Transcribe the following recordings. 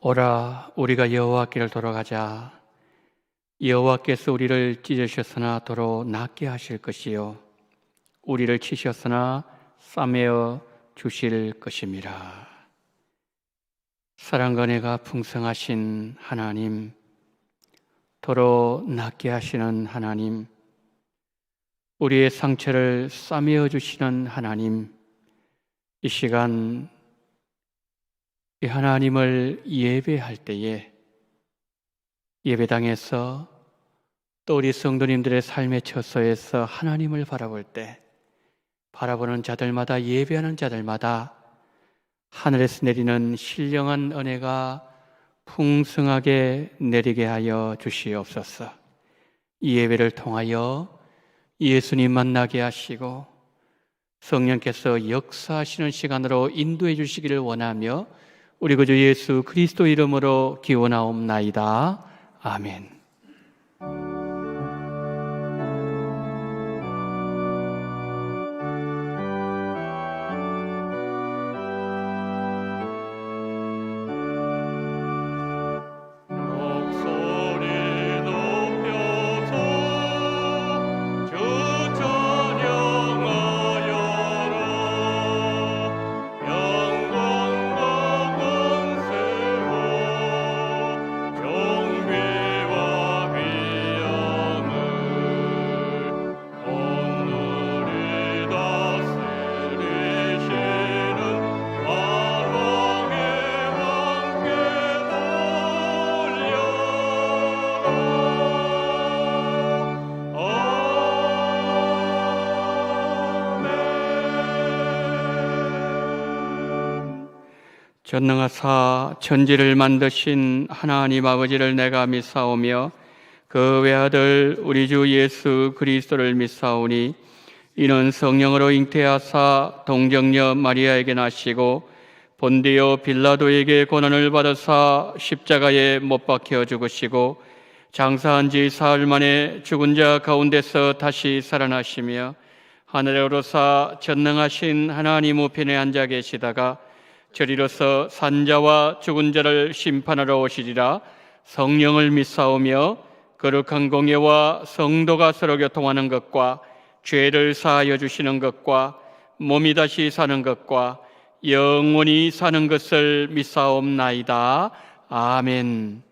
오라 우리가 여호와께를 돌아가자. 여호와께서 우리를 찢으셨으나 도로 낫게 하실 것이요 우리를 치셨으나 싸매어 주실 것임이라. 사랑과 은혜가 풍성하신 하나님, 도로 낫게 하시는 하나님, 우리의 상처를 싸매어 주시는 하나님, 이 시간 이 하나님을 예배할 때에 예배당에서 또 우리 성도님들의 삶의 처소에서 하나님을 바라볼 때 바라보는 자들마다, 예배하는 자들마다 하늘에서 내리는 신령한 은혜가 풍성하게 내리게 하여 주시옵소서. 이 예배를 통하여 예수님 만나게 하시고 성령께서 역사하시는 시간으로 인도해 주시기를 원하며 우리 구주 예수 그리스도 이름으로 기원하옵나이다. 아멘. 전능하사 천지를 만드신 하나님 아버지를 내가 믿사오며 그 외아들 우리 주 예수 그리스도를 믿사오니 이는 성령으로 잉태하사 동정녀 마리아에게 나시고 본디오 빌라도에게 고난을 받으사 십자가에 못 박혀 죽으시고 장사한 지 사흘 만에 죽은 자 가운데서 다시 살아나시며 하늘에 오르사 전능하신 하나님 우편에 앉아 계시다가 저리로서 산자와 죽은 자를 심판하러 오시리라. 성령을 믿사오며 거룩한 공예와 성도가 서로 교통하는 것과 죄를 사하여 주시는 것과 몸이 다시 사는 것과 영원히 사는 것을 믿사옵나이다. 아멘.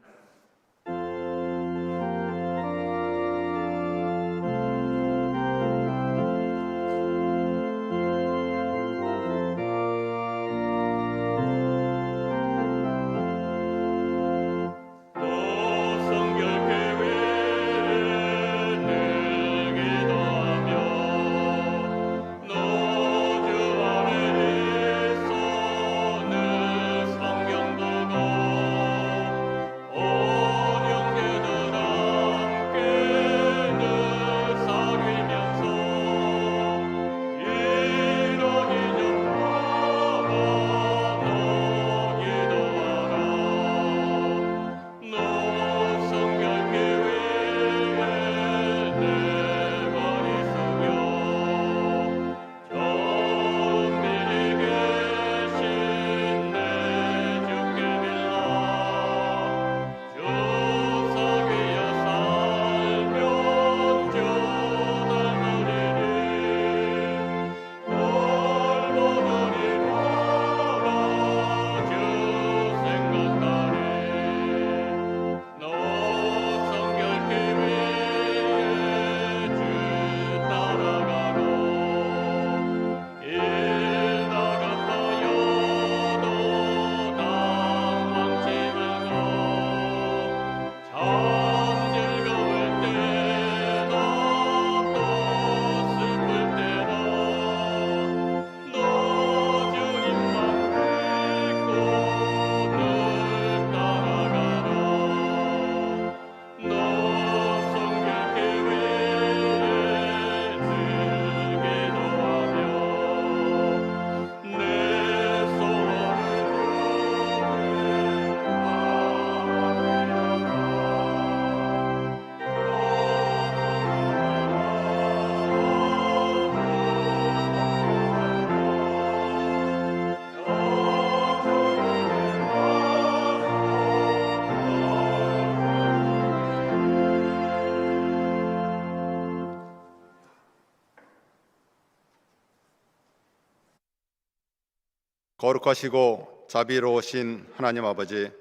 거룩하시고 자비로우신 하나님 아버지,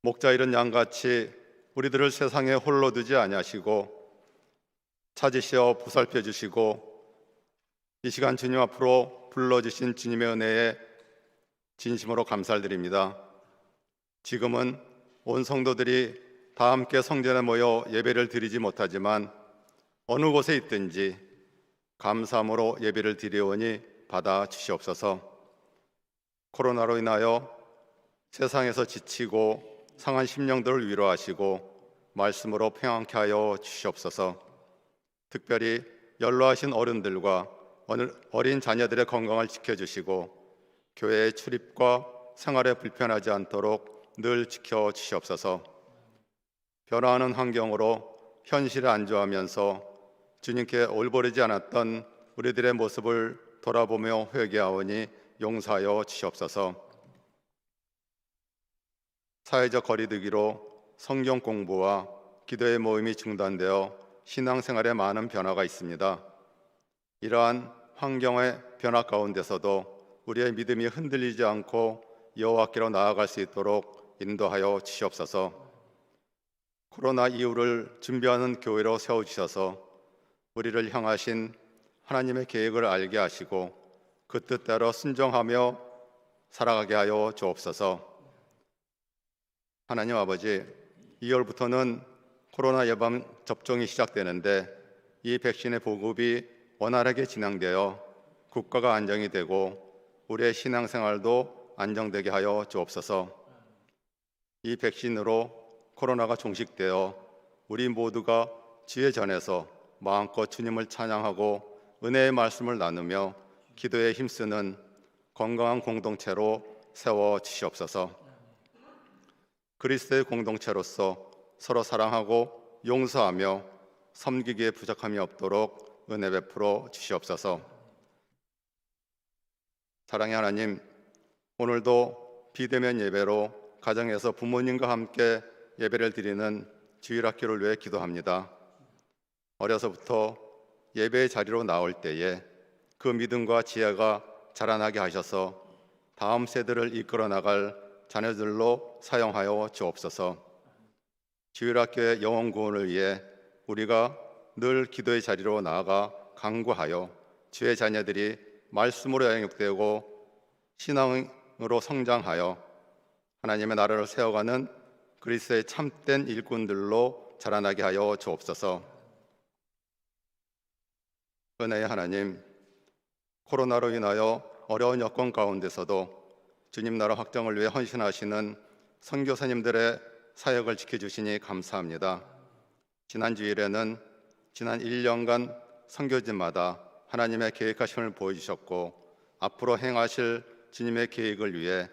목자 잃은 양같이 우리들을 세상에 홀로 두지 아니하시고 찾으시어 보살펴 주시고 이 시간 주님 앞으로 불러주신 주님의 은혜에 진심으로 감사드립니다. 지금은 온 성도들이 다 함께 성전에 모여 예배를 드리지 못하지만 어느 곳에 있든지 감사함으로 예배를 드리오니 받아 주시옵소서. 코로나로 인하여 세상에서 지치고 상한 심령들을 위로하시고 말씀으로 평안케 하여 주시옵소서. 특별히 연로하신 어른들과 어린 자녀들의 건강을 지켜주시고 교회의 출입과 생활에 불편하지 않도록 늘 지켜주시옵소서. 변화하는 환경으로 현실에 안주하면서 주님께 올바르지 않았던 우리들의 모습을 돌아보며 회개하오니 용서하여 주시옵소서. 사회적 거리두기로 성경 공부와 기도의 모임이 중단되어 신앙생활에 많은 변화가 있습니다. 이러한 환경의 변화 가운데서도 우리의 믿음이 흔들리지 않고 여호와께로 나아갈 수 있도록 인도하여 주시옵소서. 코로나 이후를 준비하는 교회로 세워주셔서 우리를 향하신 하나님의 계획을 알게 하시고 그 뜻대로 순종하며 살아가게 하여 주옵소서. 하나님 아버지, 2월부터는 코로나 예방 접종이 시작되는데 이 백신의 보급이 원활하게 진행되어 국가가 안정이 되고 우리의 신앙생활도 안정되게 하여 주옵소서. 이 백신으로 코로나가 종식되어 우리 모두가 주의 전에서 마음껏 주님을 찬양하고 은혜의 말씀을 나누며 기도에 힘쓰는 건강한 공동체로 세워 주시옵소서. 그리스도의 공동체로서 서로 사랑하고 용서하며 섬기기에 부족함이 없도록 은혜 베풀어 주시옵소서. 사랑의 하나님, 오늘도 비대면 예배로 가정에서 부모님과 함께 예배를 드리는 주일학교를 위해 기도합니다. 어려서부터 예배의 자리로 나올 때에 그 믿음과 지혜가 자라나게 하셔서 다음 세대를 이끌어 나갈 자녀들로 사용하여 주옵소서. 주일학교의 영혼 구원을 위해 우리가 늘 기도의 자리로 나아가 간구하여 주의 자녀들이 말씀으로 양육되고 신앙으로 성장하여 하나님의 나라를 세워가는 그리스도의 참된 일꾼들로 자라나게 하여 주옵소서. 은혜의 하나님, 코로나로 인하여 어려운 여건 가운데서도 주님 나라 확장을 위해 헌신하시는 선교사님들의 사역을 지켜주시니 감사합니다. 지난 주일에는 지난 1년간 선교지마다 하나님의 계획하심을 보여주셨고 앞으로 행하실 주님의 계획을 위해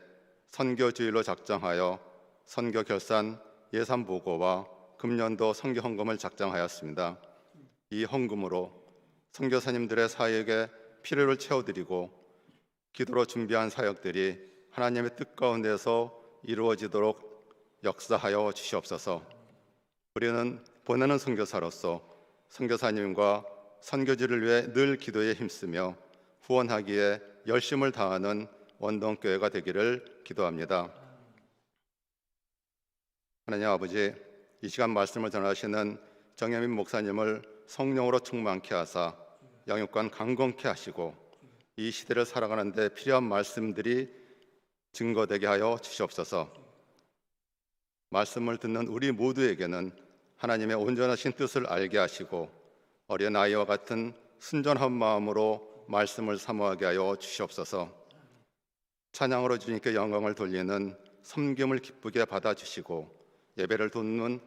선교주일로 작정하여 선교 결산 예산 보고와 금년도 선교 헌금을 작정하였습니다. 이 헌금으로 선교사님들의 사역에 필요를 채워드리고 기도로 준비한 사역들이 하나님의 뜻 가운데서 이루어지도록 역사하여 주시옵소서. 우리는 보내는 선교사로서 선교사님과 선교지를 위해 늘 기도에 힘쓰며 후원하기에 열심을 다하는 원동교회가 되기를 기도합니다. 하나님 아버지, 이 시간 말씀을 전하시는 정혜민 목사님을 성령으로 충만케 하사 영육간 강건케 하시고 이 시대를 살아가는 데 필요한 말씀들이 증거되게 하여 주시옵소서. 말씀을 듣는 우리 모두에게는 하나님의 온전하신 뜻을 알게 하시고 어린아이와 같은 순전한 마음으로 말씀을 사모하게 하여 주시옵소서. 찬양으로 주님께 영광을 돌리는 섬김을 기쁘게 받아주시고 예배를 돕는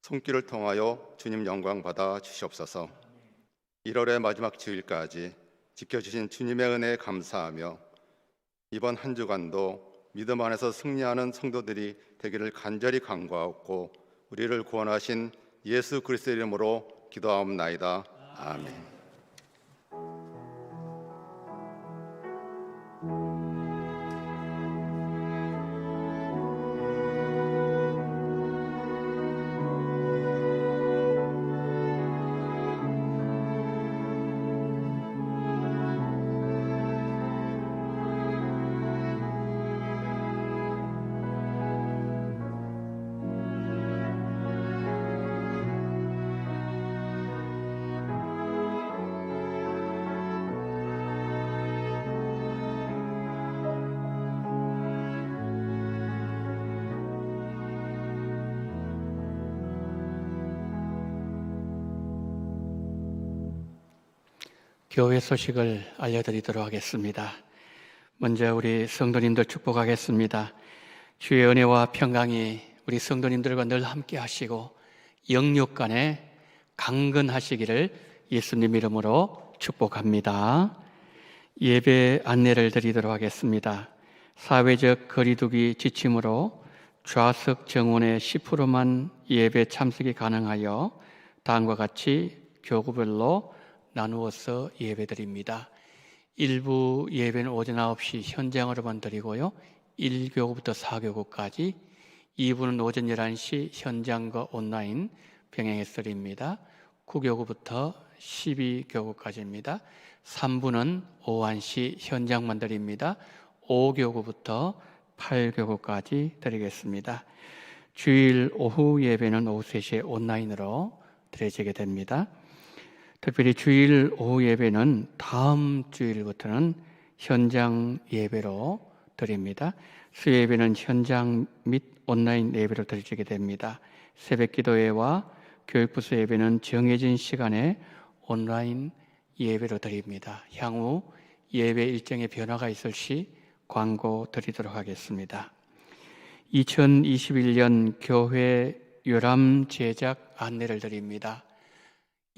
손길을 통하여 주님 영광 받아 주시옵소서. 1월의 마지막 주일까지 지켜주신 주님의 은혜에 감사하며 이번 한 주간도 믿음 안에서 승리하는 성도들이 되기를 간절히 간구하고 우리를 구원하신 예수 그리스도의 이름으로 기도하옵나이다. 아멘. 교회 소식을 알려드리도록 하겠습니다. 먼저 우리 성도님들 축복하겠습니다. 주의 은혜와 평강이 우리 성도님들과 늘 함께 하시고 영육간에 강건하시기를 예수님 이름으로 축복합니다. 예배 안내를 드리도록 하겠습니다. 사회적 거리두기 지침으로 좌석 정원의 10%만 예배 참석이 가능하여 다음과 같이 교구별로 나누어서 예배드립니다. 일부 예배는 오전 9시 현장으로만 드리고요. 1교구부터 4교구까지, 2부는 오전 11시 현장과 온라인 병행해서 드립니다. 9교구부터 12교구까지입니다. 3부는 오후 1시 현장만 드립니다. 5교구부터 8교구까지 드리겠습니다. 주일 오후 예배는 오후 3시에 온라인으로 드려지게 됩니다. 특별히 주일 오후 예배는 다음 주일부터는 현장 예배로 드립니다. 수요 예배는 현장 및 온라인 예배로 드려지게 됩니다. 새벽 기도회와 교육부서 예배는 정해진 시간에 온라인 예배로 드립니다. 향후 예배 일정에 변화가 있을 시 광고 드리도록 하겠습니다. 2021년 교회 요람 제작 안내를 드립니다.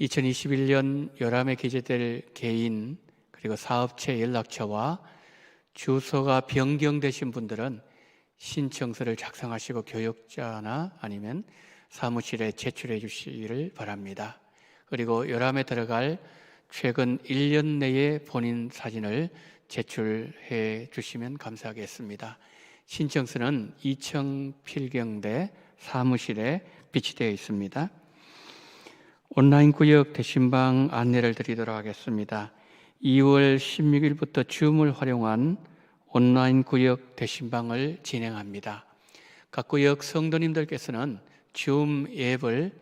2021년 요람에 기재될 개인 그리고 사업체 연락처와 주소가 변경되신 분들은 신청서를 작성하시고 교육자나 아니면 사무실에 제출해 주시기를 바랍니다. 그리고 요람에 들어갈 최근 1년 내의 본인 사진을 제출해 주시면 감사하겠습니다. 신청서는 2층 필경대 사무실에 비치되어 있습니다. 온라인 구역 대신방 안내를 드리도록 하겠습니다. 2월 16일부터 줌을 활용한 온라인 구역 대신방을 진행합니다. 각 구역 성도님들께서는 줌 앱을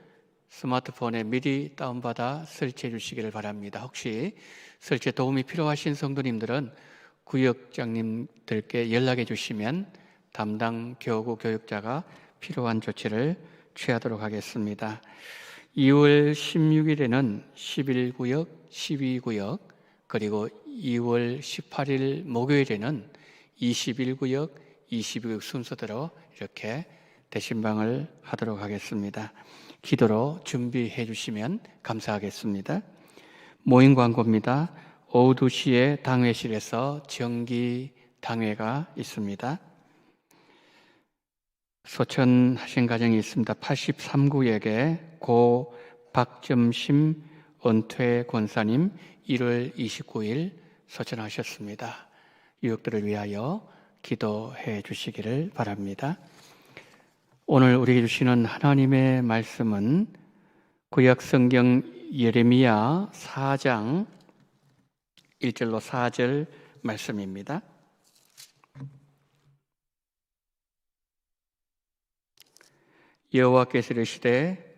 스마트폰에 미리 다운받아 설치해 주시기를 바랍니다. 혹시 설치에 도움이 필요하신 성도님들은 구역장님들께 연락해 주시면 담당 교구 교육자가 필요한 조치를 취하도록 하겠습니다. 2월 16일에는 11구역, 12구역, 그리고 2월 18일 목요일에는 21구역, 22구역 순서대로 이렇게 대신방을 하도록 하겠습니다. 기도로 준비해 주시면 감사하겠습니다. 모임 광고입니다. 오후 2시에 당회실에서 정기 당회가 있습니다. 소천하신 가정이 있습니다. 83구역에 고 박점심 은퇴 권사님 1월 29일 소천하셨습니다. 유역들을 위하여 기도해 주시기를 바랍니다. 오늘 우리에게 주시는 하나님의 말씀은 구약성경 예레미야 4장 1절로 4절 말씀입니다. 여호와께서 이르시되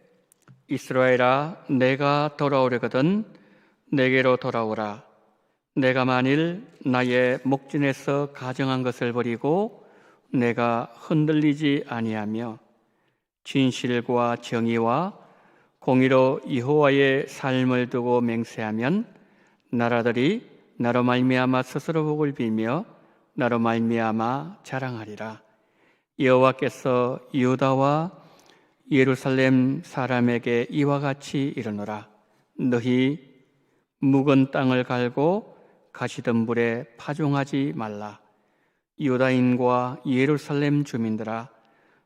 이스라엘아 내가 돌아오려거든 내게로 돌아오라. 내가 만일 나의 목전에서 가정한 것을 버리고 내가 흔들리지 아니하며 진실과 정의와 공의로 여호와의 삶을 두고 맹세하면 나라들이 나로 말미암아 스스로 복을 빌며 나로 말미암아 자랑하리라. 여호와께서 유다와 예루살렘 사람에게 이와 같이 이르노라. 너희 묵은 땅을 갈고 가시덤불에 파종하지 말라. 유다인과 예루살렘 주민들아,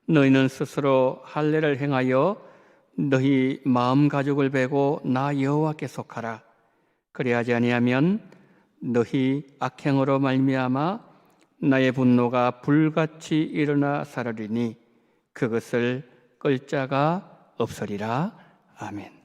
너희는 스스로 할례를 행하여 너희 마음 가죽을 베고 나 여호와께 속하라. 그리하지 아니하면 너희 악행으로 말미암아 나의 분노가 불같이 일어나 사르리니 그것을 끌 자가 없으리라. 아멘.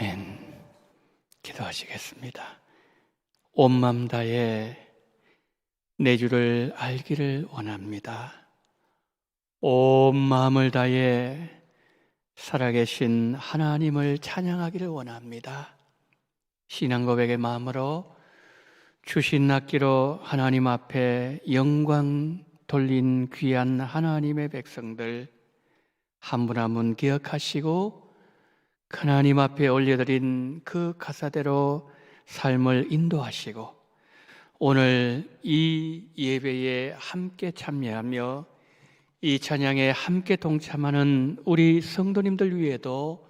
아멘. 기도하시겠습니다. 온 마음 다해 내 주를 알기를 원합니다. 온 마음을 다해 살아계신 하나님을 찬양하기를 원합니다. 신앙 고백의 마음으로 주신 낫기로 하나님 앞에 영광 돌린 귀한 하나님의 백성들 한 분 한 분 기억하시고 하나님 앞에 올려드린 그 가사대로 삶을 인도하시고 오늘 이 예배에 함께 참여하며 이 찬양에 함께 동참하는 우리 성도님들 위에도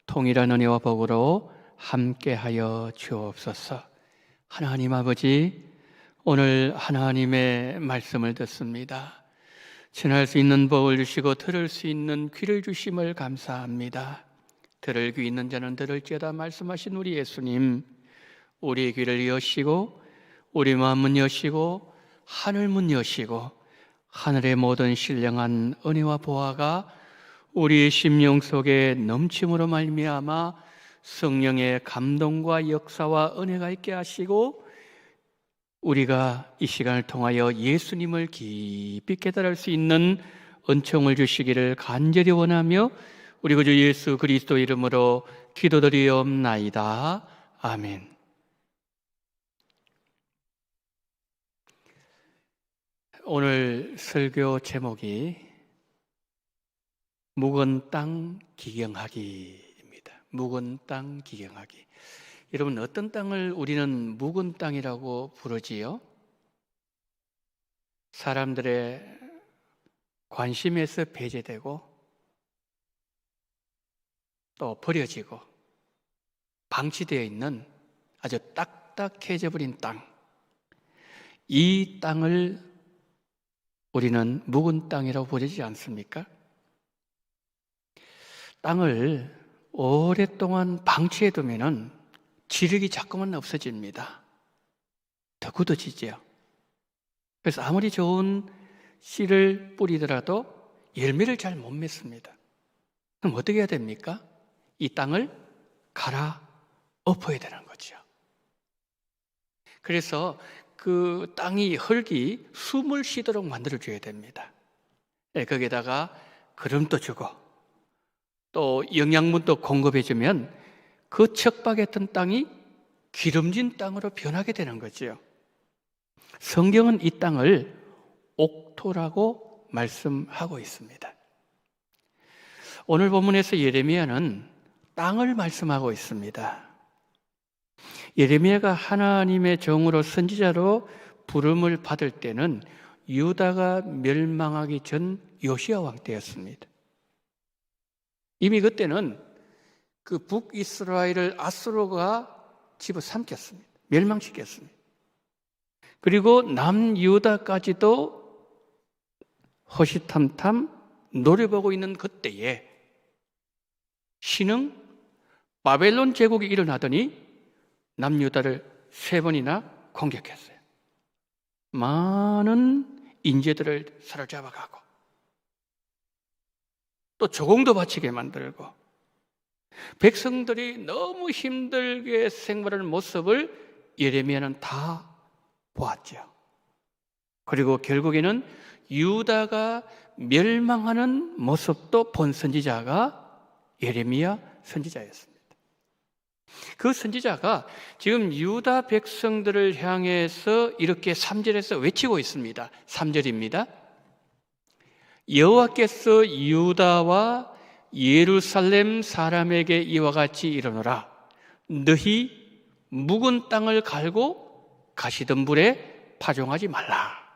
통일한 은혜와 복으로 함께하여 주옵소서. 하나님 아버지, 오늘 하나님의 말씀을 듣습니다. 전할 수 있는 복을 주시고 들을 수 있는 귀를 주심을 감사합니다. 들을 귀 있는 자는 들을지어다 말씀하신 우리 예수님, 우리의 귀를 여시고 우리 마음은 여시고 하늘 문 여시고 하늘의 모든 신령한 은혜와 보화가 우리의 심령 속에 넘침으로 말미암아 성령의 감동과 역사와 은혜가 있게 하시고 우리가 이 시간을 통하여 예수님을 깊이 깨달을 수 있는 은총을 주시기를 간절히 원하며 우리 구주 예수 그리스도 이름으로 기도드리옵나이다. 아멘. 오늘 설교 제목이 묵은 땅 기경하기입니다. 묵은 땅 기경하기. 여러분, 어떤 땅을 우리는 묵은 땅이라고 부르지요? 사람들의 관심에서 배제되고 또 버려지고 방치되어 있는 아주 딱딱해져 버린 땅, 이 땅을 우리는 묵은 땅이라고 부르지 않습니까? 땅을 오랫동안 방치해두면 지력이 자꾸만 없어집니다. 더 굳어지죠. 그래서 아무리 좋은 씨를 뿌리더라도 열매를 잘 못 맺습니다. 그럼 어떻게 해야 됩니까? 이 땅을 갈아 엎어야 되는 거죠. 그래서 그 땅이 흙이 숨을 쉬도록 만들어줘야 됩니다. 거기에다가 거름도 주고 또 영양분도 공급해주면 그 척박했던 땅이 기름진 땅으로 변하게 되는 거죠. 성경은 이 땅을 옥토라고 말씀하고 있습니다. 오늘 본문에서 예레미야는 땅을 말씀하고 있습니다. 예레미야가 하나님의 종으로 선지자로 부름을 받을 때는 유다가 멸망하기 전 요시야 왕 때였습니다. 이미 그때는 그 북이스라엘을 아수르가 집어삼켰습니다. 멸망시켰습니다. 그리고 남유다까지도 허시탐탐 노려보고 있는 그때에 신흥 바벨론 제국이 일어나더니 남유다를 3번이나 공격했어요. 많은 인재들을 사로잡아가고 또 조공도 바치게 만들고 백성들이 너무 힘들게 생활하는 모습을 예레미야는 다 보았죠. 그리고 결국에는 유다가 멸망하는 모습도 본 선지자가 예레미야 선지자였습니다. 그 선지자가 지금 유다 백성들을 향해서 이렇게 3절에서 외치고 있습니다. 3절입니다. 여호와께서 유다와 예루살렘 사람에게 이와 같이 이르노라. 너희 묵은 땅을 갈고 가시덤불에 파종하지 말라.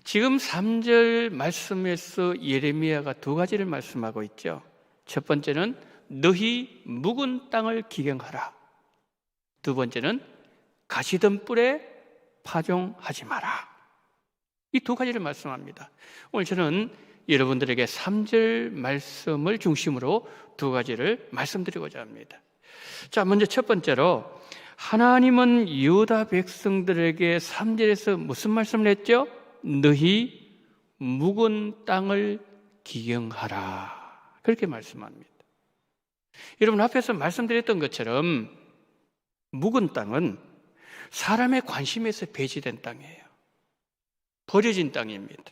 지금 3절 말씀에서 예레미야가 2가지를 말씀하고 있죠. 첫 번째는 너희 묵은 땅을 기경하라. 두 번째는 가시덤불에 파종하지 마라. 이 2가지를 말씀합니다. 오늘 저는 여러분들에게 3절 말씀을 중심으로 2가지를 말씀드리고자 합니다. 자, 먼저 첫 번째로 하나님은 유다 백성들에게 3절에서 무슨 말씀을 했죠? 너희 묵은 땅을 기경하라. 그렇게 말씀합니다. 여러분, 앞에서 말씀드렸던 것처럼 묵은 땅은 사람의 관심에서 배제된 땅이에요. 버려진 땅입니다.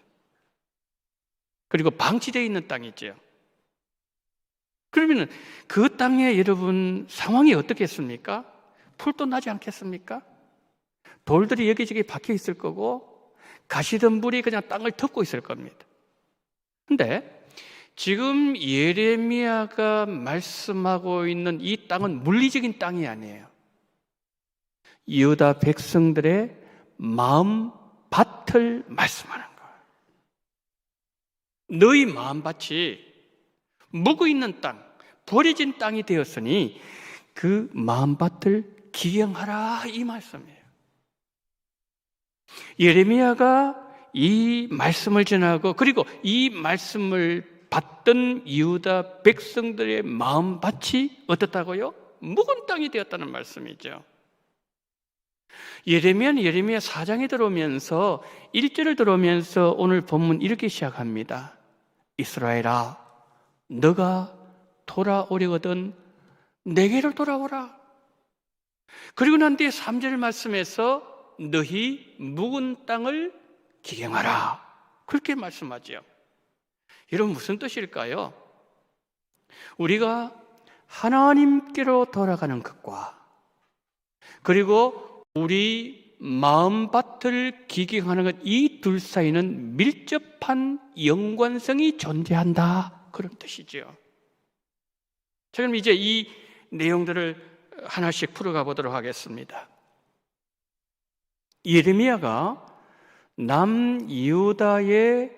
그리고 방치되어 있는 땅이죠. 그러면 그 땅에 여러분 상황이 어떻겠습니까? 풀도 나지 않겠습니까? 돌들이 여기저기 박혀 있을 거고 가시덤불이 그냥 땅을 덮고 있을 겁니다. 근데 지금 예레미야가 말씀하고 있는 이 땅은 물리적인 땅이 아니에요. 유다 백성들의 마음밭을 말씀하는 거예요. 너희 마음밭이 묵어 있는 땅, 버려진 땅이 되었으니 그 마음밭을 기경하라, 이 말씀이에요. 예레미야가 이 말씀을 전하고 그리고 이 말씀을 받던 유다 백성들의 마음밭이 어떻다고요? 묵은 땅이 되었다는 말씀이죠. 예레미야는 예레미야 4장에 들어오면서 1절을 들어오면서 오늘 본문 이렇게 시작합니다. 이스라엘아, 너가 돌아오려거든 내게로 돌아오라. 그리고 난 뒤에 3절 말씀에서 너희 묵은 땅을 기경하라, 그렇게 말씀하죠. 여러분, 무슨 뜻일까요? 우리가 하나님께로 돌아가는 것과 그리고 우리 마음밭을 기경하는 것, 이 둘 사이는 밀접한 연관성이 존재한다, 그런 뜻이죠. 자, 그럼 이제 이 내용들을 하나씩 풀어가 보도록 하겠습니다. 예레미야가 남유다의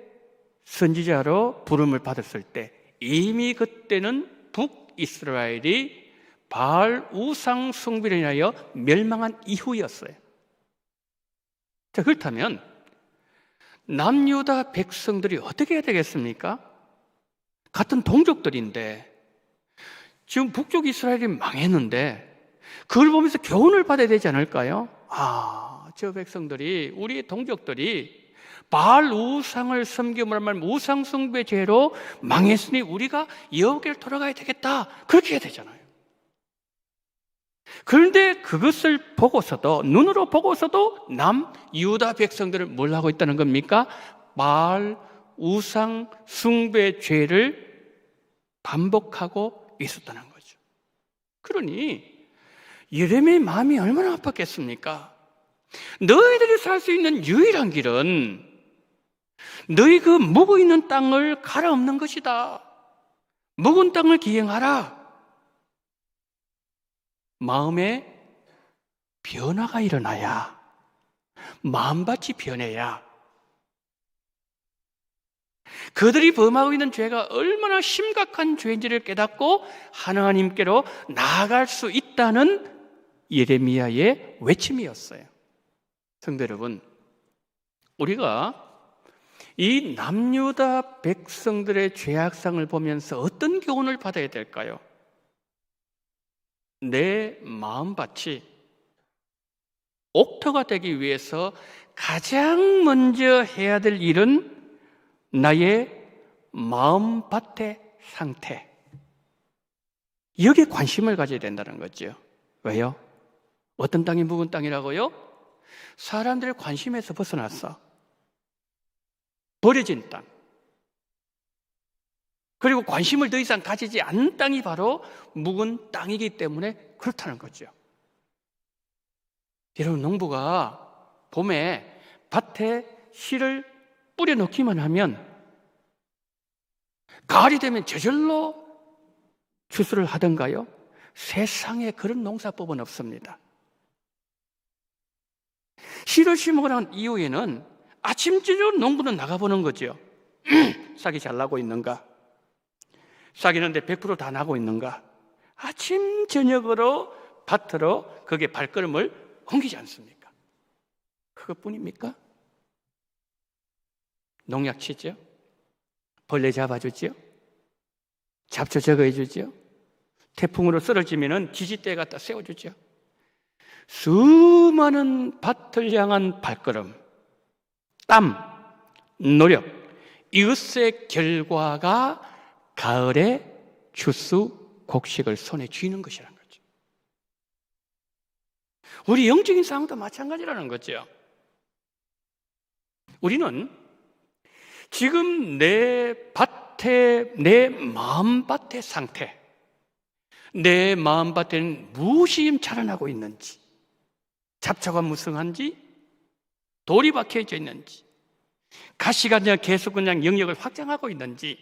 선지자로 부름을 받았을 때 이미 그때는 북이스라엘이 바알 우상 숭배로 인하여 멸망한 이후였어요. 자, 그렇다면 남유다 백성들이 어떻게 해야 되겠습니까? 같은 동족들인데 지금 북쪽 이스라엘이 망했는데 그걸 보면서 교훈을 받아야 되지 않을까요? 저 백성들이, 우리 동족들이 바알 우상을 섬김으로 말하면 우상 숭배 죄로 망했으니 우리가 여호와께로 돌아가야 되겠다, 그렇게 해야 되잖아요. 그런데 그것을 보고서도, 눈으로 보고서도 남유다 백성들은 뭘 하고 있다는 겁니까? 바알 우상 숭배 죄를 반복하고 있었다는 거죠. 그러니 예레미야의 마음이 얼마나 아팠겠습니까? 너희들이 살 수 있는 유일한 길은 너희 그 묵어 있는 땅을 갈아엎는 것이다. 묵은 땅을 기행하라. 마음에 변화가 일어나야, 마음밭이 변해야 그들이 범하고 있는 죄가 얼마나 심각한 죄인지를 깨닫고 하나님께로 나아갈 수 있다는 예레미야의 외침이었어요. 성도 여러분, 우리가 이 남유다 백성들의 죄악상을 보면서 어떤 교훈을 받아야 될까요? 내 마음밭이 옥토가 되기 위해서 가장 먼저 해야 될 일은 나의 마음밭의 상태, 여기에 관심을 가져야 된다는 거죠. 왜요? 어떤 땅이 묵은 땅이라고요? 사람들의 관심에서 벗어났어. 버려진 땅, 그리고 관심을 더 이상 가지지 않는 땅이 바로 묵은 땅이기 때문에 그렇다는 거죠. 여러분, 농부가 봄에 밭에 씨를 뿌려놓기만 하면 가을이 되면 저절로 추수를 하던가요? 세상에 그런 농사법은 없습니다. 씨를 심고 난 이후에는 아침 저녁 농부는 나가보는 거죠. 싹이 잘 나고 있는가? 싹이 나는데 100% 다 나고 있는가? 아침 저녁으로 밭으로 거기에 발걸음을 옮기지 않습니까? 그것뿐입니까? 농약 치죠? 벌레 잡아주죠? 잡초 제거해주죠? 태풍으로 쓰러지면 지지대 갖다 세워주죠? 수많은 밭을 향한 발걸음, 땀, 노력, 이것의 결과가 가을에 추수 곡식을 손에 쥐는 것이라는 거죠. 우리 영적인 상황도 마찬가지라는 거죠. 우리는 지금 내 밭에, 내 마음밭의 상태, 내 마음밭에는 무엇이 자라나고 있는지, 잡초가 무성한지, 돌이 박혀져 있는지, 가시가 그냥 계속 그냥 영역을 확장하고 있는지,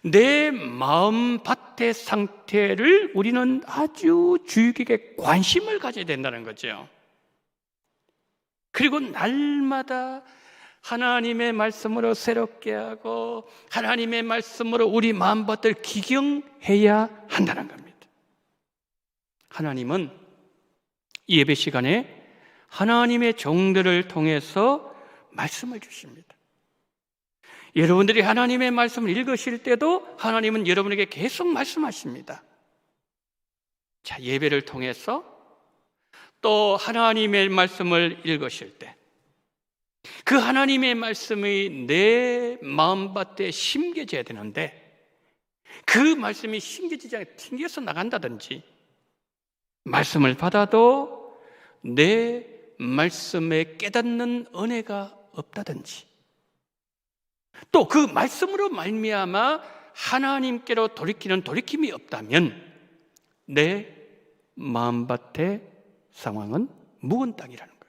내 마음밭의 상태를 우리는 아주 주의 깊게 관심을 가져야 된다는 거죠. 그리고 날마다 하나님의 말씀으로 새롭게 하고 하나님의 말씀으로 우리 마음밭을 기경해야 한다는 겁니다. 하나님은 이 예배 시간에 하나님의 종들을 통해서 말씀을 주십니다. 여러분들이 하나님의 말씀을 읽으실 때도 하나님은 여러분에게 계속 말씀하십니다. 자, 예배를 통해서 또 하나님의 말씀을 읽으실 때 그 하나님의 말씀이 내 마음밭에 심겨져야 되는데 그 말씀이 심겨지지 않게 튕겨서 나간다든지, 말씀을 받아도 내 말씀에 깨닫는 은혜가 없다든지, 또 그 말씀으로 말미암아 하나님께로 돌이키는 돌이킴이 없다면 내 마음밭의 상황은 묵은 땅이라는 거예요.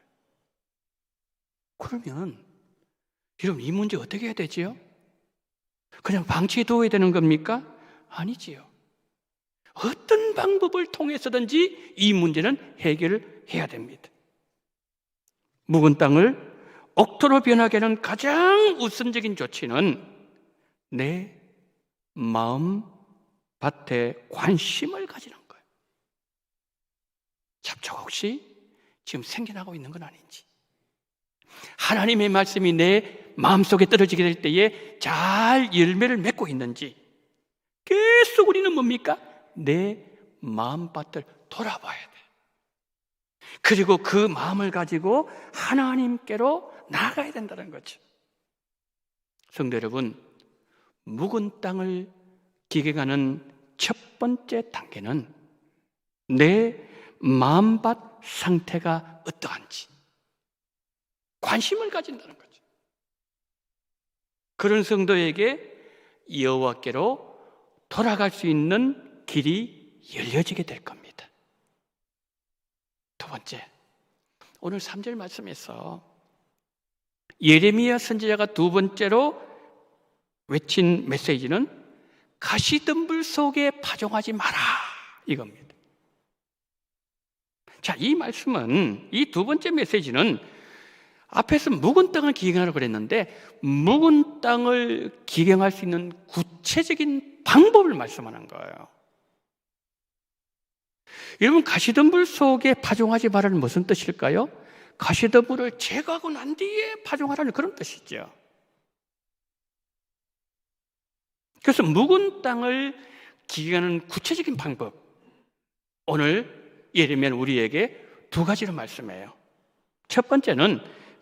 그러면 여러분, 이 문제 어떻게 해야 되지요? 그냥 방치해 두어야 되는 겁니까? 아니지요. 어떤 방법을 통해서든지 이 문제는 해결을 해야 됩니다. 묵은 땅을 옥토로 변하게 하는 가장 우선적인 조치는 내 마음 밭에 관심을 가지는 거예요. 잡초가 혹시 지금 생겨나고 있는 건 아닌지, 하나님의 말씀이 내 마음속에 떨어지게 될 때에 잘 열매를 맺고 있는지 계속 우리는 뭡니까? 내 마음밭을 돌아봐야 돼. 그리고 그 마음을 가지고 하나님께로 나아가야 된다는 거죠. 성도 여러분, 묵은 땅을 기경하는 첫 번째 단계는 내 마음밭 상태가 어떠한지 관심을 가진다는 거죠. 그런 성도에게 여호와께로 돌아갈 수 있는 길이 열려지게 될 겁니다. 두 번째, 오늘 3절 말씀에서 예레미야 선지자가 두 번째로 외친 메시지는 가시덤불 속에 파종하지 마라, 이겁니다. 자, 이 말씀은, 이 두 번째 메시지는 앞에서 묵은 땅을 기경하라고 그랬는데 묵은 땅을 기경할 수 있는 구체적인 방법을 말씀하는 거예요. 여러분, 가시덤불 속에 파종하지 말라는 무슨 뜻일까요? 가시덤불을 제거하고 난 뒤에 파종하라는 그런 뜻이죠. 그래서 묵은 땅을 기경하는 구체적인 방법, 오늘 예레미야는 우리에게 두 가지로 말씀해요. 첫 번째는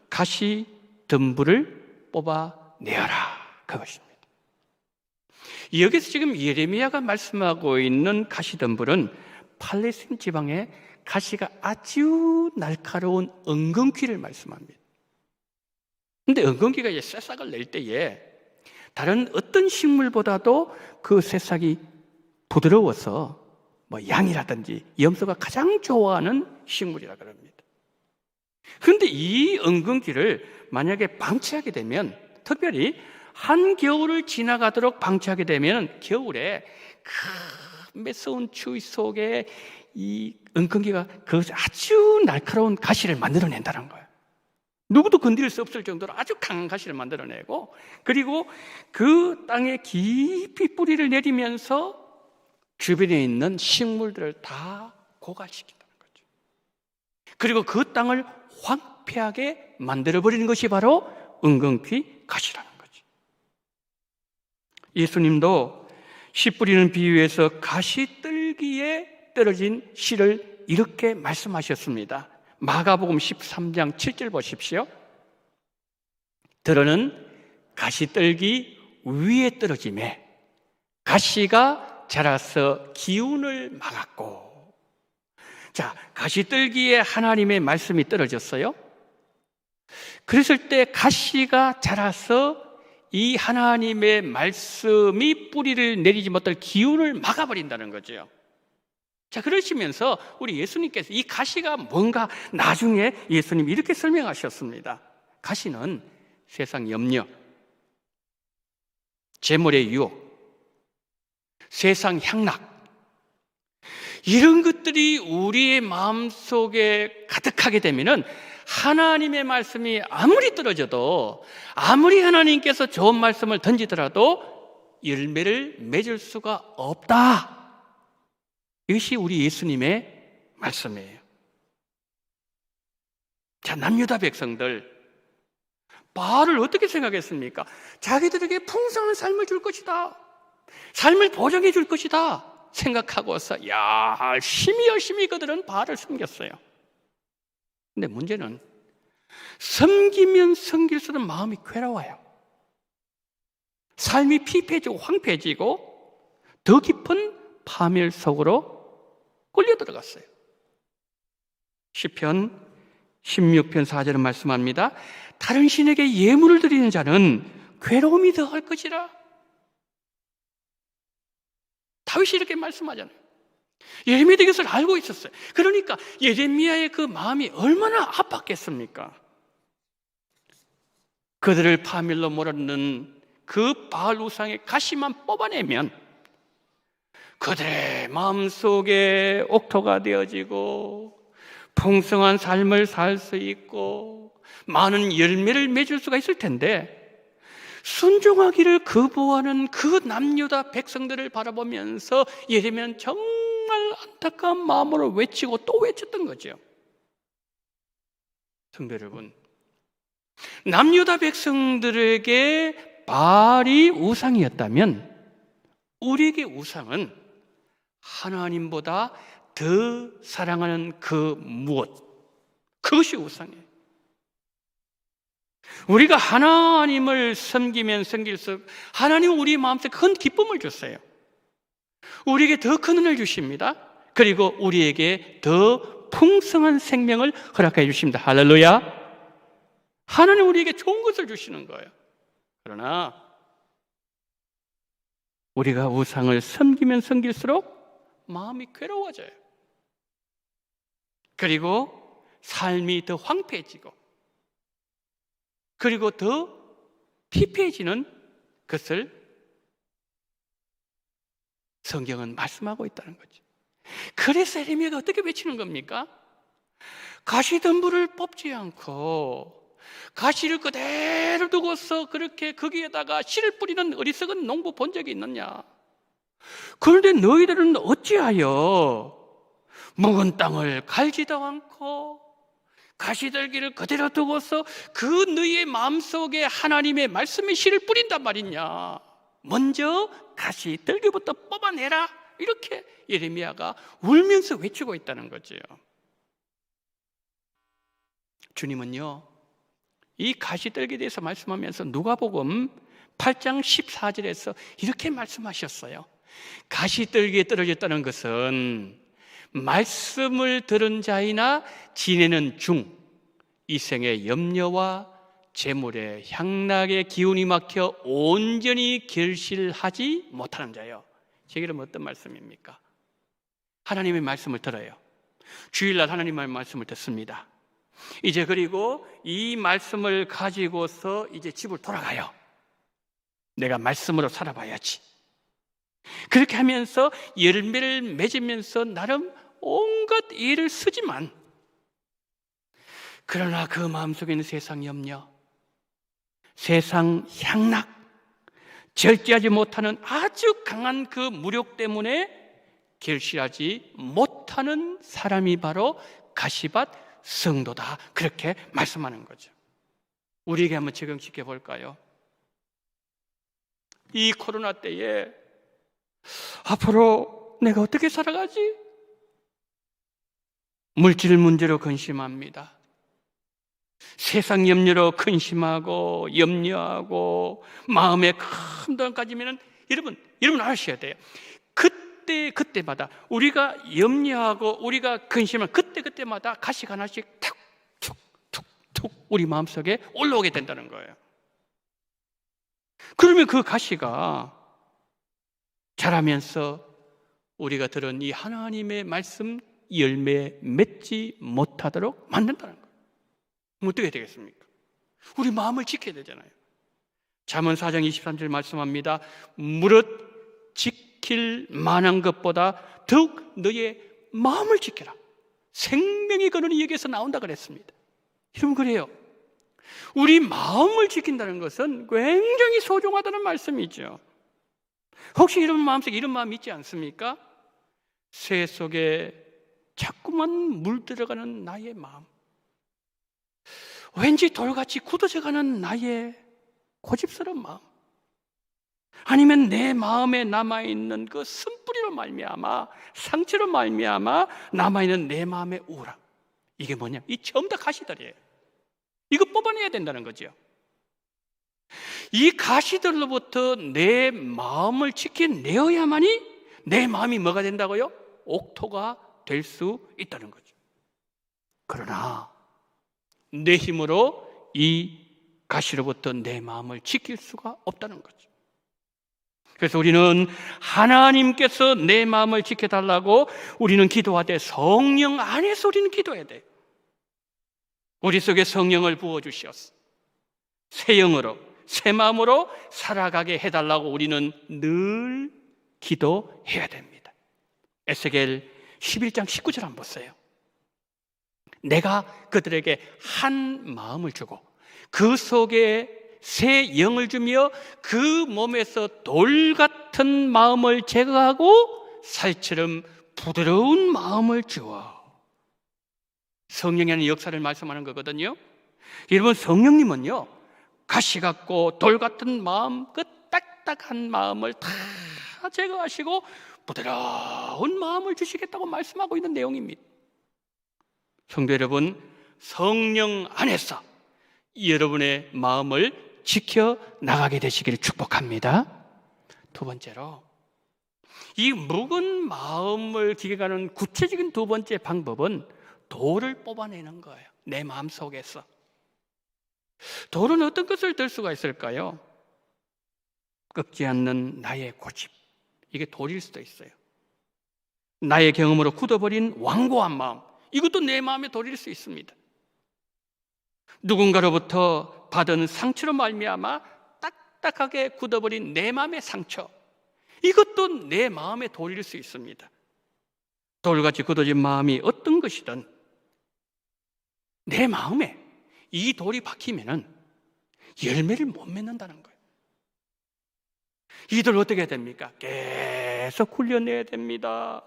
가시덤불을 뽑아내어라, 그것입니다. 여기서 지금 예레미야가 말씀하고 있는 가시덤불은 팔레스틴 지방에 가시가 아주 날카로운 엉겅퀴를 말씀합니다. 그런데 엉겅퀴가 이제 새싹을 낼 때에 다른 어떤 식물보다도 그 새싹이 부드러워서 양이라든지 염소가 가장 좋아하는 식물이라 그럽니다. 그런데 이 엉겅퀴를 만약에 방치하게 되면, 특별히 한겨울을 지나가도록 방치하게 되면 겨울에 그 매서운 추위 속에 이 엉겅퀴가 그 아주 날카로운 가시를 만들어낸다는 거예요. 누구도 건드릴 수 없을 정도로 아주 강한 가시를 만들어내고, 그리고 그 땅에 깊이 뿌리를 내리면서 주변에 있는 식물들을 다 고갈시킨다는 거죠. 그리고 그 땅을 황폐하게 만들어버리는 것이 바로 엉겅퀴 가시라는 거죠. 예수님도 씨 뿌리는 비유에서 가시떨기에 떨어진 씨를 이렇게 말씀하셨습니다. 마가복음 13장 7절 보십시오. 들어는 가시떨기 위에 떨어짐에 가시가 자라서 기운을 막았고, 자, 가시떨기에 하나님의 말씀이 떨어졌어요. 그랬을 때 가시가 자라서 이 하나님의 말씀이 뿌리를 내리지 못할 기운을 막아버린다는 거죠. 자, 그러시면서 우리 예수님께서 이 가시가 뭔가 나중에 예수님이 이렇게 설명하셨습니다. 가시는 세상 염려, 재물의 유혹, 세상 향락, 이런 것들이 우리의 마음속에 가득하게 되면은 하나님의 말씀이 아무리 떨어져도, 아무리 하나님께서 좋은 말씀을 던지더라도 열매를 맺을 수가 없다. 이것이 우리 예수님의 말씀이에요. 자, 남유다 백성들 바알을 어떻게 생각했습니까? 자기들에게 풍성한 삶을 줄 것이다, 삶을 보장해 줄 것이다 생각하고서 열심히 그들은 바알을 섬겼어요. 근데 문제는 섬기면 섬길수록 마음이 괴로워요. 삶이 피폐해지고 황폐해지고 더 깊은 파멸 속으로 끌려 들어갔어요. 시편 16편 4절은 말씀합니다. 다른 신에게 예물을 드리는 자는 괴로움이 더할 것이라. 다윗이 이렇게 말씀하잖아요. 예레미야도 이것을 알고 있었어요. 그러니까 예레미야의 그 마음이 얼마나 아팠겠습니까? 그들을 파멸로 몰아넣는 그 바알 우상의 가시만 뽑아내면 그들의 마음속에 옥토가 되어지고 풍성한 삶을 살 수 있고 많은 열매를 맺을 수가 있을 텐데, 순종하기를 거부하는 그 남유다 백성들을 바라보면서 예레미야는 정말 안타까운 마음으로 외치고 또 외쳤던 거죠. 성도 여러분, 남유다 백성들에게 바알이 우상이었다면 우리에게 우상은 하나님보다 더 사랑하는 그 무엇, 그것이 우상이에요. 우리가 하나님을 섬기면 섬길수록 하나님은 우리 마음속에 큰 기쁨을 주세요. 우리에게 더 큰 은혜를 주십니다. 그리고 우리에게 더 풍성한 생명을 허락해 주십니다. 할렐루야. 하나님 우리에게 좋은 것을 주시는 거예요. 그러나 우리가 우상을 섬기면 섬길수록 마음이 괴로워져요. 그리고 삶이 더 황폐해지고, 그리고 더 피폐해지는 것을 성경은 말씀하고 있다는 거죠. 그래서 예레미야가 어떻게 외치는 겁니까? 가시덤불을 뽑지 않고 가시를 그대로 두고서 그렇게 거기에다가 씨를 뿌리는 어리석은 농부 본 적이 있느냐? 그런데 너희들은 어찌하여 묵은 땅을 갈지도 않고 가시들기를 그대로 두고서 그 너희의 마음속에 하나님의 말씀의 씨를 뿌린단 말이냐? 먼저 가시들기부터 뽑아내라, 이렇게 예레미야가 울면서 외치고 있다는 거죠. 주님은요, 이 가시들기에 대해서 말씀하면서 누가복음 8장 14절에서 이렇게 말씀하셨어요. 가시들기에 떨어졌다는 것은 말씀을 들은 자이나 지내는 중 이 생의 염려와 재물의 향락의 기운이 막혀 온전히 결실하지 못하는 자요. 제게는 어떤 말씀입니까? 하나님의 말씀을 들어요. 주일날 하나님의 말씀을 듣습니다. 이제 그리고 이 말씀을 가지고서 이제 집을 돌아가요. 내가 말씀으로 살아봐야지. 그렇게 하면서 열매를 맺으면서 나름 온갖 일을 쓰지만, 그러나 그 마음속에 있는 세상 염려, 세상 향락, 절제하지 못하는 아주 강한 그 무력 때문에 결실하지 못하는 사람이 바로 가시밭 성도다, 그렇게 말씀하는 거죠. 우리에게 한번 적용시켜 볼까요? 이 코로나 때에 앞으로 내가 어떻게 살아가지? 물질 문제로 근심합니다. 세상 염려로 근심하고 염려하고 마음에 큰 부담 가지면 여러분 아셔야 돼요. 그때 그때마다 우리가 염려하고 우리가 근심을 그때마다 가시가 하나씩 툭툭툭툭 우리 마음속에 올라오게 된다는 거예요. 그러면 그 가시가 자라면서 우리가 들은 이 하나님의 말씀 열매 맺지 못하도록 만든다는 거예요. 그럼 어떻게 되겠습니까? 우리 마음을 지켜야 되잖아요. 잠언 4장 23절 말씀합니다. 무릇 지킬 만한 것보다 더욱 너의 마음을 지켜라. 생명의 근원이 여기에서 나온다 그랬습니다. 여러분, 그래요. 우리 마음을 지킨다는 것은 굉장히 소중하다는 말씀이죠. 혹시 여러분 마음속에 이런 마음 있지 않습니까? 새 속에 자꾸만 물들어가는 나의 마음, 왠지 돌같이 굳어져가는 나의 고집스러운 마음, 아니면 내 마음에 남아있는 그 쓴뿌리로 말미암아, 상처로 말미암아 남아있는 내 마음의 우울함, 이게 뭐냐? 이 전부 다 가시들이에요. 이거 뽑아내야 된다는 거죠. 이 가시들로부터 내 마음을 지켜내어야만이 내 마음이 뭐가 된다고요? 옥토가 될 수 있다는 거죠. 그러나 내 힘으로 이 가시로부터 내 마음을 지킬 수가 없다는 거죠. 그래서 우리는 하나님께서 내 마음을 지켜달라고 우리는 기도하되 성령 안에서 우리는 기도해야 돼요. 우리 속에 성령을 부어주시었어. 새 영으로, 새 마음으로 살아가게 해달라고 우리는 늘 기도해야 됩니다. 에스겔 11장 19절 한번 보세요. 내가 그들에게 한 마음을 주고 그 속에 새 영을 주며 그 몸에서 돌 같은 마음을 제거하고 살처럼 부드러운 마음을 주어. 성령이 하는 역사를 말씀하는 거거든요. 여러분, 성령님은요, 가시 같고 돌 같은 마음, 그 딱딱한 마음을 다 제거하시고 부드러운 마음을 주시겠다고 말씀하고 있는 내용입니다. 성도 여러분, 성령 안에서 여러분의 마음을 지켜나가게 되시기를 축복합니다. 두 번째로, 이 묵은 마음을 기억하는 구체적인 두 번째 방법은 돌을 뽑아내는 거예요. 내 마음 속에서. 돌은 어떤 것을 들 수가 있을까요? 꺾지 않는 나의 고집, 이게 돌일 수도 있어요. 나의 경험으로 굳어버린 완고한 마음, 이것도 내 마음의 돌일 수 있습니다. 누군가로부터 받은 상처로 말미암아 딱딱하게 굳어버린 내 마음의 상처, 이것도 내 마음의 돌일 수 있습니다. 돌같이 굳어진 마음이 어떤 것이든 내 마음에 이 돌이 박히면은 열매를 못 맺는다는 거예요. 이 돌 어떻게 해야 됩니까? 계속 훈련해야 됩니다.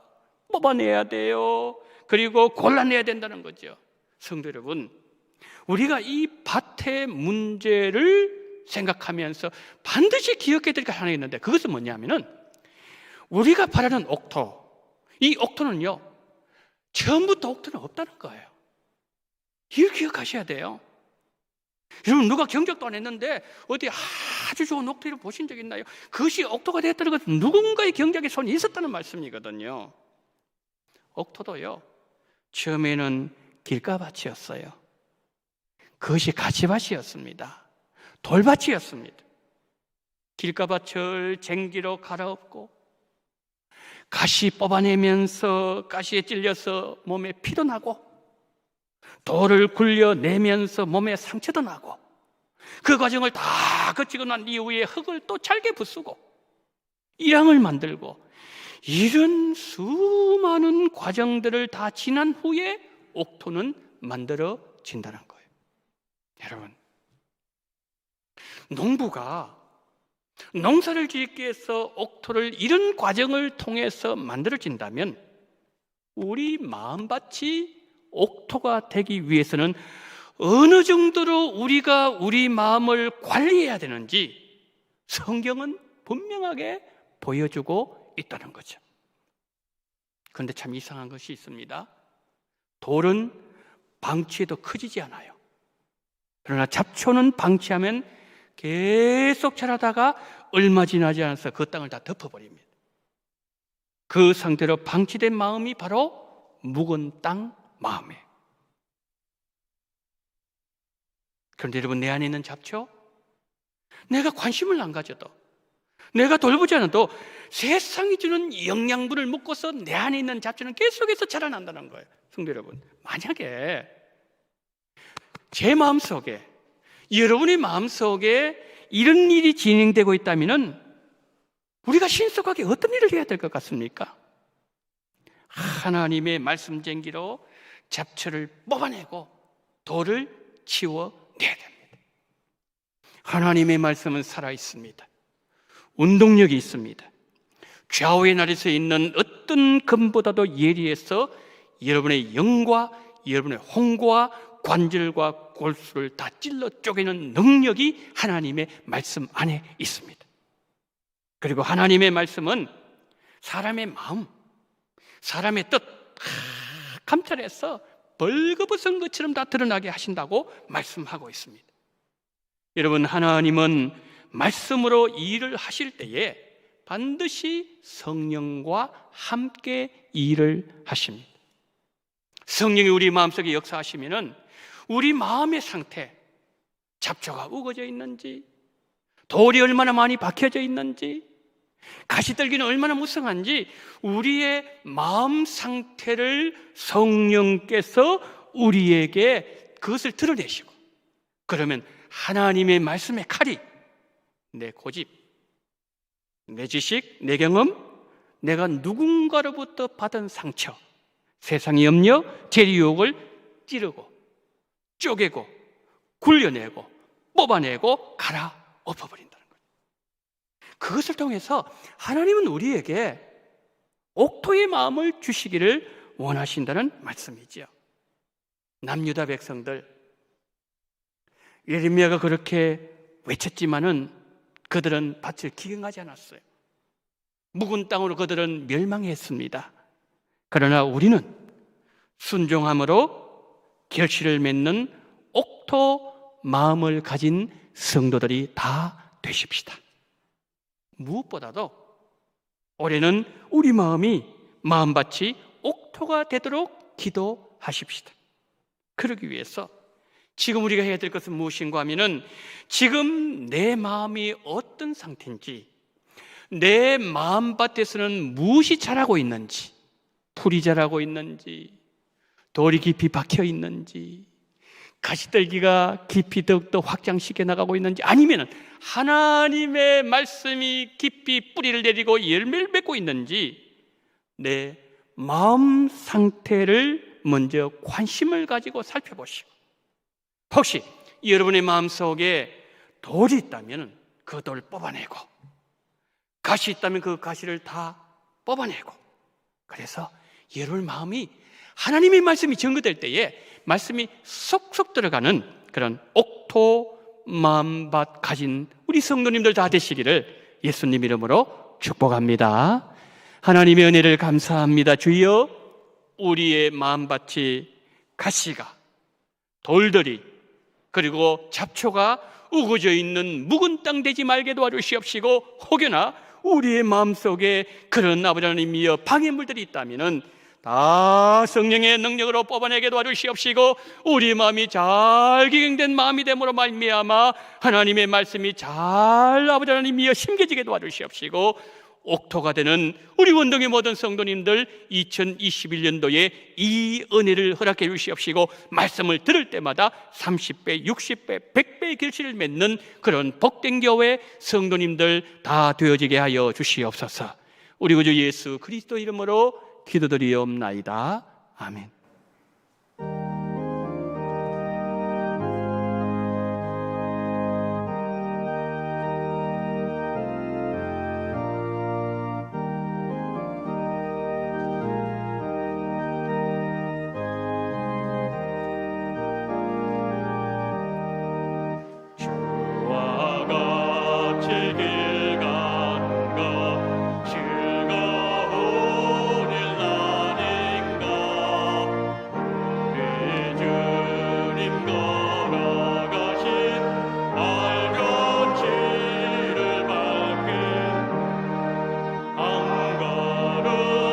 뽑아내야 돼요. 그리고 골라내야 된다는 거죠. 성도 여러분, 우리가 이 밭의 문제를 생각하면서 반드시 기억해야 될 게 하나 있는데, 그것은 뭐냐면은 우리가 바라는 옥토, 이 옥토는요, 처음부터 옥토는 없다는 거예요. 이걸 기억하셔야 돼요. 여러분, 누가 경작도 안 했는데 어디 아주 좋은 옥토를 보신 적 있나요? 그것이 옥토가 되었다는 것은 누군가의 경작에 손이 있었다는 말씀이거든요. 옥토도요, 처음에는 길가밭이었어요. 그것이 가지밭이었습니다. 돌밭이었습니다. 길가밭을 쟁기로 갈아엎고 가시 뽑아내면서 가시에 찔려서 몸에 피도 나고 돌을 굴려내면서 몸에 상처도 나고, 그 과정을 다 거치고 난 이후에 흙을 또 잘게 부수고 이랑을 만들고, 이런 수많은 과정들을 다 지난 후에 옥토는 만들어진다는 거예요. 여러분, 농부가 농사를 짓기 위해서 옥토를 이런 과정을 통해서 만들어진다면 우리 마음밭이 옥토가 되기 위해서는 어느 정도로 우리가 우리 마음을 관리해야 되는지 성경은 분명하게 보여주고 있다는 거죠. 그런데 참 이상한 것이 있습니다. 돌은 방치해도 커지지 않아요. 그러나 잡초는 방치하면 계속 자라다가 얼마 지나지 않아서 그 땅을 다 덮어버립니다. 그 상태로 방치된 마음이 바로 묵은 땅 마음이에요. 그런데 여러분, 내 안에 있는 잡초, 내가 관심을 안 가져도, 내가 돌보지 않아도 세상이 주는 영양분을 먹고서 내 안에 있는 잡초는 계속해서 자라난다는 거예요. 성도 여러분, 만약에 제 마음속에, 여러분의 마음속에 이런 일이 진행되고 있다면 우리가 신속하게 어떤 일을 해야 될 것 같습니까? 하나님의 말씀 쟁기로 잡초를 뽑아내고 돌을 치워내야 됩니다. 하나님의 말씀은 살아있습니다. 운동력이 있습니다. 좌우의 날에서 있는 어떤 금보다도 예리해서 여러분의 영과 여러분의 홍과 관절과 골수를 다 찔러 쪼개는 능력이 하나님의 말씀 안에 있습니다. 그리고 하나님의 말씀은 사람의 마음, 사람의 뜻 감찰해서 벌거벗은 것처럼 다 드러나게 하신다고 말씀하고 있습니다. 여러분, 하나님은 말씀으로 일을 하실 때에 반드시 성령과 함께 일을 하십니다. 성령이 우리 마음속에 역사하시면은 우리 마음의 상태, 잡초가 우거져 있는지, 돌이 얼마나 많이 박혀져 있는지, 가시떨기는 얼마나 무성한지 우리의 마음 상태를 성령께서 우리에게 그것을 드러내시고, 그러면 하나님의 말씀의 칼이 내 고집, 내 지식, 내 경험, 내가 누군가로부터 받은 상처, 세상의 염려, 재리유혹을 찌르고 쪼개고 굴려내고 뽑아내고 갈아엎어버린다는 거예요. 그것을 통해서 하나님은 우리에게 옥토의 마음을 주시기를 원하신다는 말씀이죠. 남유다 백성들, 예레미야가 그렇게 외쳤지만은 그들은 밭을 기경하지 않았어요. 묵은 땅으로 그들은 멸망했습니다. 그러나 우리는 순종함으로 결실을 맺는 옥토 마음을 가진 성도들이 다 되십시다. 무엇보다도 올해는 우리 마음밭이 옥토가 되도록 기도하십시다. 그러기 위해서 지금 우리가 해야 될 것은 무엇인가 하면은, 지금 내 마음이 어떤 상태인지, 내 마음밭에서는 무엇이 자라고 있는지, 풀이 자라고 있는지, 돌이 깊이 박혀 있는지, 가시떨기가 깊이 더욱더 확장시켜 나가고 있는지, 아니면 하나님의 말씀이 깊이 뿌리를 내리고 열매를 맺고 있는지, 내 마음 상태를 먼저 관심을 가지고 살펴보시고, 혹시 여러분의 마음속에 돌이 있다면 그 돌을 뽑아내고, 가시 있다면 그 가시를 다 뽑아내고, 그래서 여러분 마음이 하나님의 말씀이 증거될 때에 말씀이 쏙쏙 들어가는 그런 옥토 마음밭 가진 우리 성도님들 다 되시기를 예수님 이름으로 축복합니다. 하나님의 은혜를 감사합니다. 주여, 우리의 마음밭이 가시가, 돌들이, 그리고 잡초가 우거져 있는 묵은 땅 되지 말게 도와주시옵시고, 혹여나 우리의 마음속에 그런 아버지 하나님이여 방해물들이 있다면은 다 성령의 능력으로 뽑아내게 도와주시옵시고, 우리 마음이 잘 기경된 마음이 됨으로 말미암아 하나님의 말씀이 잘 아버지 하나님이여 심겨지게 도와주시옵시고, 옥토가 되는 우리 원동의 모든 성도님들 2021년도에 이 은혜를 허락해 주시옵시고, 말씀을 들을 때마다 30배, 60배, 100배의 결실을 맺는 그런 복된 교회 성도님들 다 되어지게 하여 주시옵소서. 우리 구주 예수 그리스도 이름으로 기도드리옵나이다. 아멘. 안가로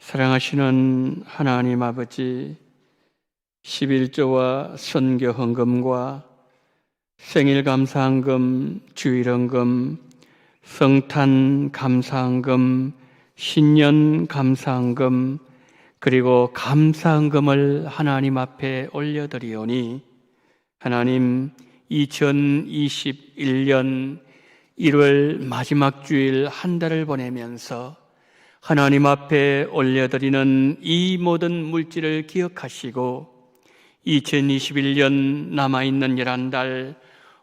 사랑하시는 하나님 아버지, 11조와 선교 헌금과 생일 감사헌금, 주일헌금, 성탄 감사헌금, 신년 감사헌금, 그리고 감사헌금을 하나님 앞에 올려드리오니 하나님, 2021년 1월 마지막 주일 한 달을 보내면서 하나님 앞에 올려드리는 이 모든 물질을 기억하시고 2021년 남아있는 11달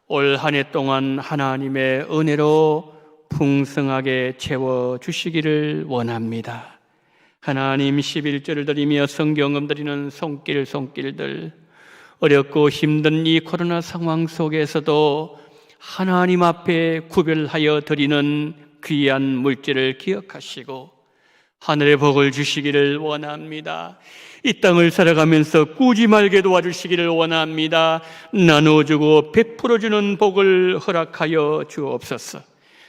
올 한 해 동안 하나님의 은혜로 풍성하게 채워주시기를 원합니다. 하나님, 11조를 드리며 성경금 드리는 손길들, 어렵고 힘든 이 코로나 상황 속에서도 하나님 앞에 구별하여 드리는 귀한 물질을 기억하시고 하늘의 복을 주시기를 원합니다. 이 땅을 살아가면서 꾸지 말게 도와주시기를 원합니다. 나눠주고 베풀어 주는 복을 허락하여 주옵소서.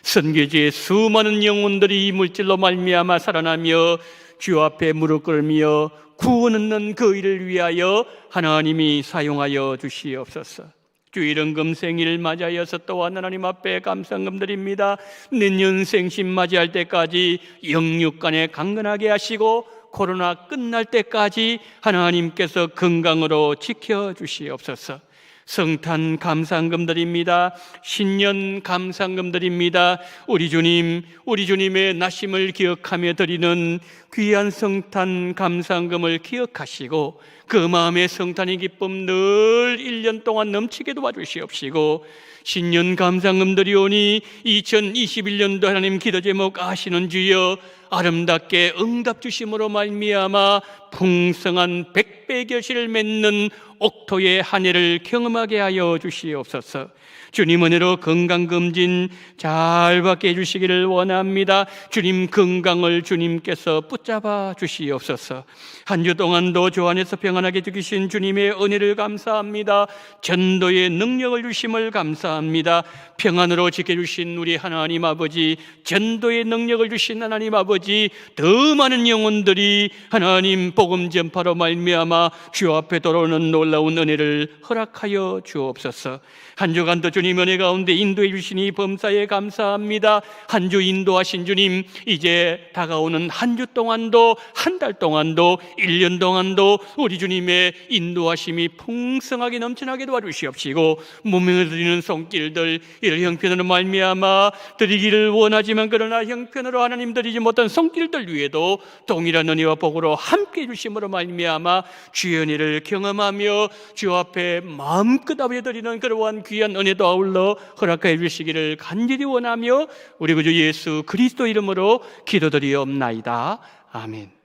선교지의 수많은 영혼들이 이 물질로 말미암아 살아나며 주 앞에 무릎 꿇으며 구원 얻는 그 일을 위하여 하나님이 사용하여 주시옵소서. 주일헌금 생일 맞이하여서 또한 하나님 앞에 감사헌금 드립니다. 내년 생신 맞이할 때까지 영육간에 강건하게 하시고 코로나 끝날 때까지 하나님께서 건강으로 지켜주시옵소서. 성탄 감사헌금 드립니다. 신년 감사헌금 드립니다. 우리 주님의 나심을 기억하며 드리는 귀한 성탄 감사헌금을 기억하시고 그 마음의 성탄의 기쁨 늘 1년 동안 넘치게 도와주시옵시고 신년 감사헌금 드리오니 2021년도 하나님 기도 제목 아시는 주여 아름답게 응답 주심으로 말미암아 풍성한 백배 결실을 맺는 옥토의 한 해를 경험하게 하여 주시옵소서. 주님 은혜로 건강검진 잘 받게 해주시기를 원합니다. 주님 건강을 주님께서 붙잡아 주시옵소서. 한 주 동안도 주 안에서 평안하게 지키신 주님의 은혜를 감사합니다. 전도의 능력을 주심을 감사합니다. 평안으로 지켜주신 우리 하나님 아버지, 전도의 능력을 주신 하나님 아버지, 더 많은 영혼들이 하나님 복음 전파로 말미암아 주 앞에 돌아오는 놀라운 은혜를 허락하여 주옵소서. 한 주간도 주님 은혜 가운데 인도해 주시니 범사에 감사합니다. 한 주 인도하신 주님, 이제 다가오는 한 주 동안도, 한 달 동안도, 1년 동안도 우리 주님의 인도하심이 풍성하게 넘쳐나게 도와주시옵시고 무명을 드리는 손길들 이를 형편으로 말미암아 드리기를 원하지만 그러나 형편으로 하나님 드리지 못한 손길들 위에도 동일한 은혜와 복으로 함께 해주심으로 말미암아 주의 은혜를 경험하며 주 앞에 마음껏 아뢰드리는 그러한 귀한 은혜도 아울러 허락해 주시기를 간절히 원하며 우리 구주 예수 그리스도 이름으로 기도드리옵나이다. 아멘.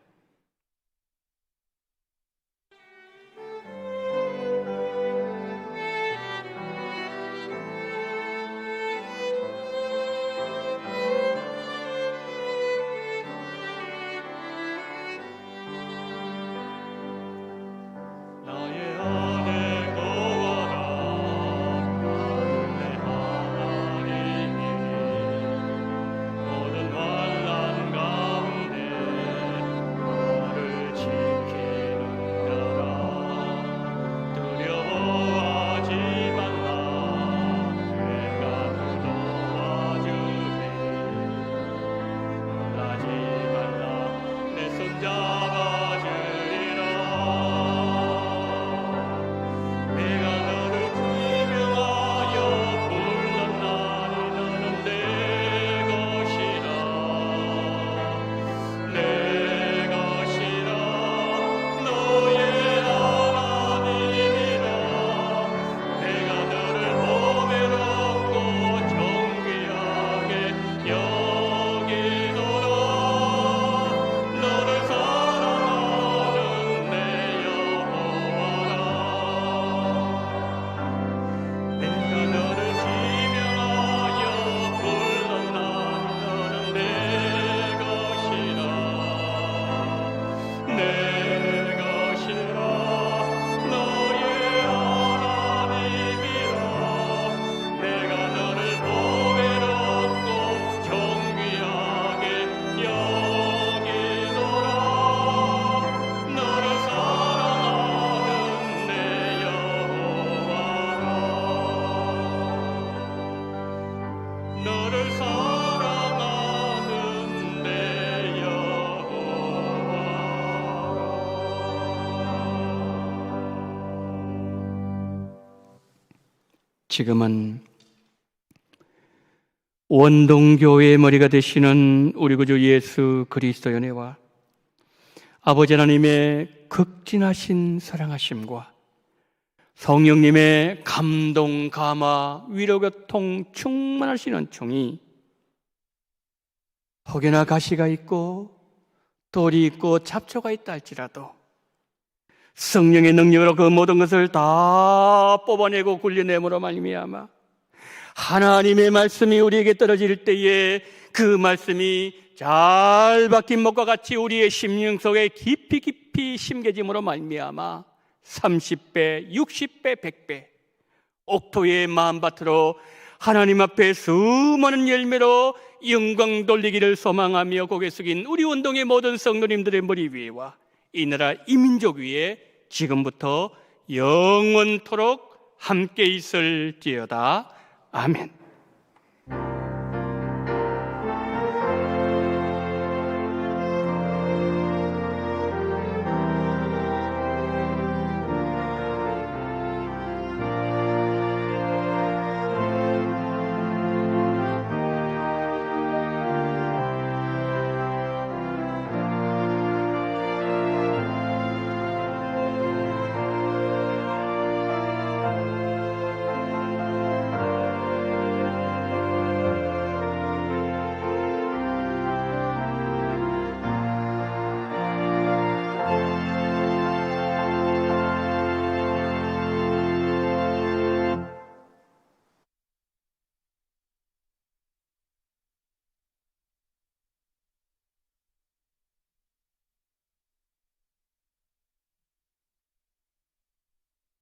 지금은 원동교회의 머리가 되시는 우리 구주 예수 그리스도의 은혜와 아버지 하나님의 극진하신 사랑하심과 성령님의 감동, 감화, 위로교통 충만하시는 총이 혹여나 가시가 있고 돌이 있고 잡초가 있다 할지라도 성령의 능력으로 그 모든 것을 다 뽑아내고 굴려내므로 말미암아 하나님의 말씀이 우리에게 떨어질 때에 그 말씀이 잘 박힌 목과 같이 우리의 심령 속에 깊이 심겨짐으로 말미암아 30배, 60배, 100배 옥토의 마음밭으로 하나님 앞에 수많은 열매로 영광 돌리기를 소망하며 고개 숙인 우리 원동의 모든 성도님들의 머리 위에와 이 나라 이 민족 위에 지금부터 영원토록 함께 있을지어다. 아멘.